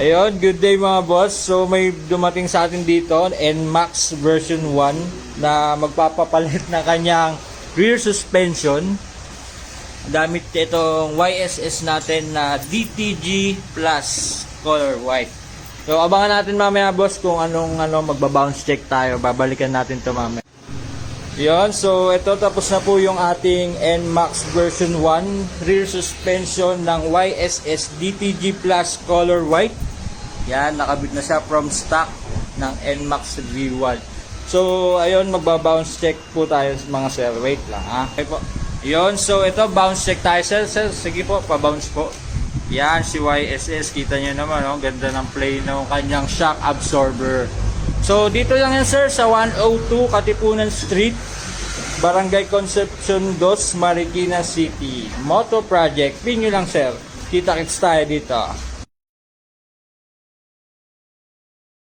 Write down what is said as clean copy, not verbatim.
Ayun, good day mga boss. So may dumating sa atin dito, NMAX version 1 na magpapapalit na kanyang rear suspension. Gamit itong YSS natin na DTG Plus color white. So abangan natin mamaya boss kung anong magba-bounce check tayo. Babalikan natin to mamaya. Yon, so ito tapos na po yung ating NMAX version 1 rear suspension ng YSS DTG Plus color white. Yan, nakabit na siya from stock ng NMAX V1. So ayun, magba-bounce check po tayo mga sir. Wait lang ha. Okay po. Yon, so ito bounce check tayo sir. Sige po, pa-bounce po. Yan si YSS, kita niyo naman oh, ganda ng play ng kanyang shock absorber. So dito lang yan sir sa 102 Katipunan Street, Barangay Concepcion 2, Marikina City. Moto Project, pin nyo lang sir. Kita-kits tayo dito.